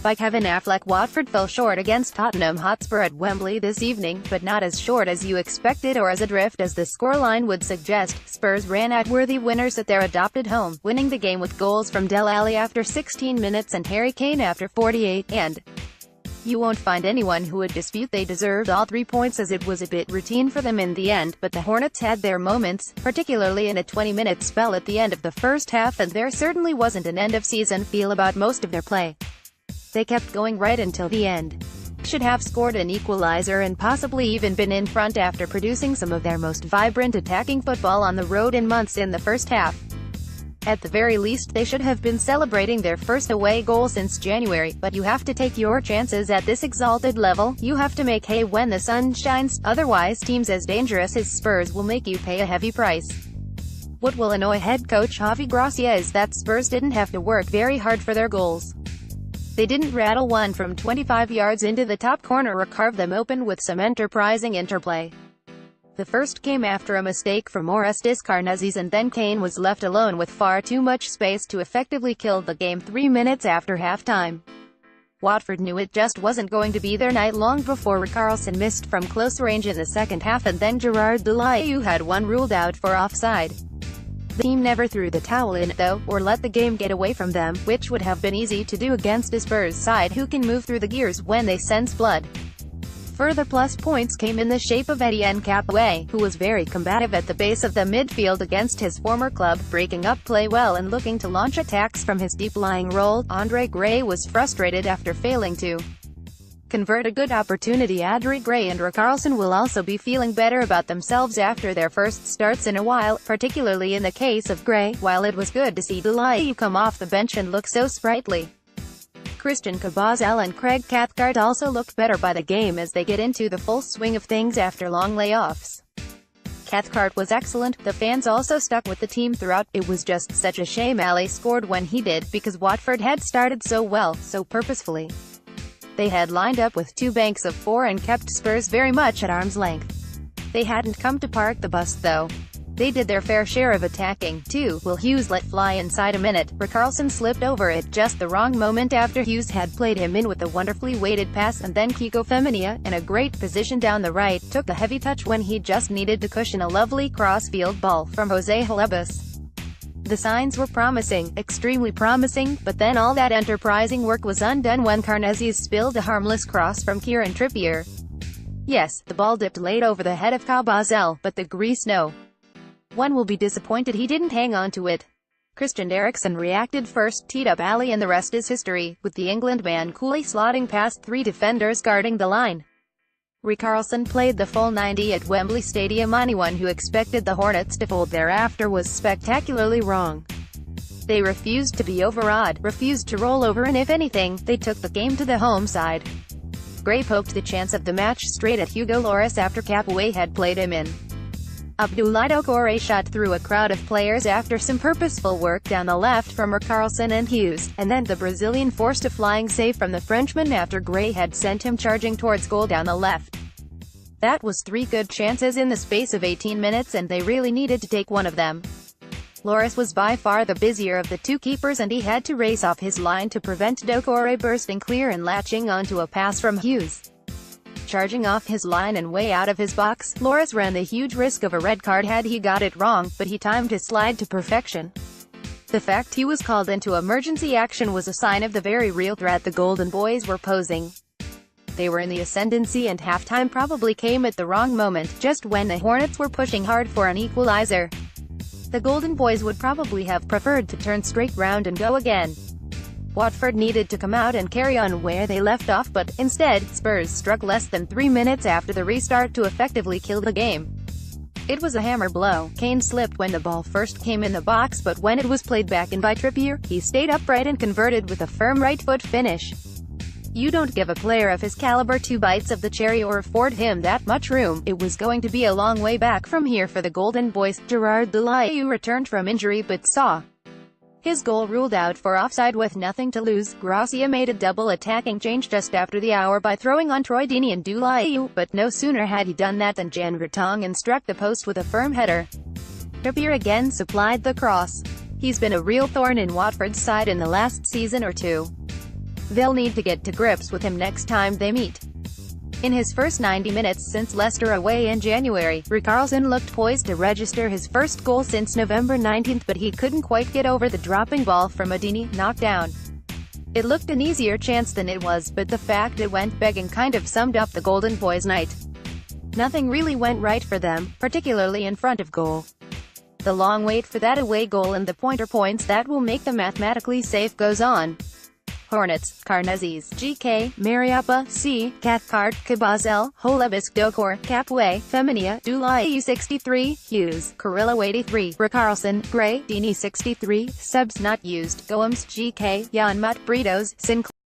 by Kevin Affleck. Watford fell short against Tottenham Hotspur at Wembley this evening, but not as short as you expected or as adrift as the scoreline would suggest. Spurs ran out worthy winners at their adopted home, winning the game with goals from Dele Alli after 16 minutes and Harry Kane after 48, and you won't find anyone who would dispute they deserved all 3 points, as it was a bit routine for them in the end. But the Hornets had their moments, particularly in a 20-minute spell at the end of the first half, and there certainly wasn't an end-of-season feel about most of their play. They kept going right until the end. Should have scored an equalizer and possibly even been in front after producing some of their most vibrant attacking football on the road in months in the first half. At the very least, they should have been celebrating their first away goal since January, but you have to take your chances at this exalted level. You have to make hay when the sun shines, otherwise teams as dangerous as Spurs will make you pay a heavy price. What will annoy head coach Javi Gracia is that Spurs didn't have to work very hard for their goals. They didn't rattle one from 25 yards into the top corner or carve them open with some enterprising interplay. The first came after a mistake from Orestes Karnezes, and then Kane was left alone with far too much space to effectively kill the game 3 minutes after halftime. Watford knew it just wasn't going to be their night long before Richarlison missed from close range in the second half, and then Dele Alli had one ruled out for offside. The team never threw the towel in, though, or let the game get away from them, which would have been easy to do against a Spurs side who can move through the gears when they sense blood. Further plus points came in the shape of Etienne Capoue, who was very combative at the base of the midfield against his former club, breaking up play well and looking to launch attacks from his deep-lying role. Andre Gray was frustrated after failing to convert a good opportunity. Andre Gray and Richarlison will also be feeling better about themselves after their first starts in a while, particularly in the case of Gray, while it was good to see Dele Alli come off the bench and look so sprightly. Christian Cabazal and Craig Cathcart also looked better by the game as they get into the full swing of things after long layoffs. Cathcart was excellent. The fans also stuck with the team throughout. It was just such a shame Alli scored when he did, because Watford had started so well, so purposefully. They had lined up with 2 banks of 4 and kept Spurs very much at arm's length. They hadn't come to park the bus, though. They did their fair share of attacking, too. Will Hughes let fly inside a minute. Richarlison slipped over at just the wrong moment after Hughes had played him in with a wonderfully weighted pass, and then Kiko Femenia, in a great position down the right, took the heavy touch when he just needed to cushion a lovely cross-field ball from Jose Halebas. The signs were promising, extremely promising, but then all that enterprising work was undone when Karnezes spilled a harmless cross from Kieran Trippier. Yes, the ball dipped late over the head of Cabazal, but the Greece no one will be disappointed he didn't hang on to it. Christian Eriksen reacted first, teed up Alli, and the rest is history, with the England man coolly slotting past 3 defenders guarding the line. Richarlison played the full 90 at Wembley Stadium. Anyone who expected the Hornets to fold thereafter was spectacularly wrong. They refused to be overawed, refused to roll over, and if anything, they took the game to the home side. Gray poked the chance of the match straight at Hugo Lloris after Capoue had played him in. Abdoulaye Doucouré shot through a crowd of players after some purposeful work down the left from Richarlison and Hughes, and then the Brazilian forced a flying save from the Frenchman after Gray had sent him charging towards goal down the left. That was 3 good chances in the space of 18 minutes, and they really needed to take one of them. Lloris was by far the busier of the 2 keepers, and he had to race off his line to prevent Doucouré bursting clear and latching onto a pass from Hughes. Charging off his line and way out of his box, Lloris ran the huge risk of a red card had he got it wrong, but he timed his slide to perfection. The fact he was called into emergency action was a sign of the very real threat the Golden Boys were posing. They were in the ascendancy, and halftime probably came at the wrong moment, just when the Hornets were pushing hard for an equalizer. The Golden Boys would probably have preferred to turn straight round and go again. Watford needed to come out and carry on where they left off, but, instead, Spurs struck less than 3 minutes after the restart to effectively kill the game. It was a hammer blow. Kane slipped when the ball first came in the box, but when it was played back in by Trippier, he stayed upright and converted with a firm right-foot finish. You don't give a player of his caliber 2 bites of the cherry or afford him that much room. It was going to be a long way back from here for the Golden Boys. Gerard Dele Alli returned from injury but saw his goal ruled out for offside with nothing to lose. Gracia made a double attacking change just after the hour by throwing on Troy Deeney and Dele Alli, but no sooner had he done that than Jan Vertonghen struck the post with a firm header. Trippier again supplied the cross. He's been a real thorn in Watford's side in the last season or 2. They'll need to get to grips with him next time they meet. In his first 90 minutes since Leicester away in January, Richarlison looked poised to register his first goal since November 19, but he couldn't quite get over the dropping ball from a Dini knockdown. It looked an easier chance than it was, but the fact it went begging kind of summed up the Golden Boys' night. Nothing really went right for them, particularly in front of goal. The long wait for that away goal and the points that will make them mathematically safe goes on. Hornets, Karnezes, GK, Mariappa, C, Cathcart, Cabazel, Holebisk Dokor, Capway, Feminia, Dulai 63, Hughes, Carrillo 83, Richarlison, Gray, Dini 63, subs not used, Gomes, GK, Janmat, Britos, Sinclair.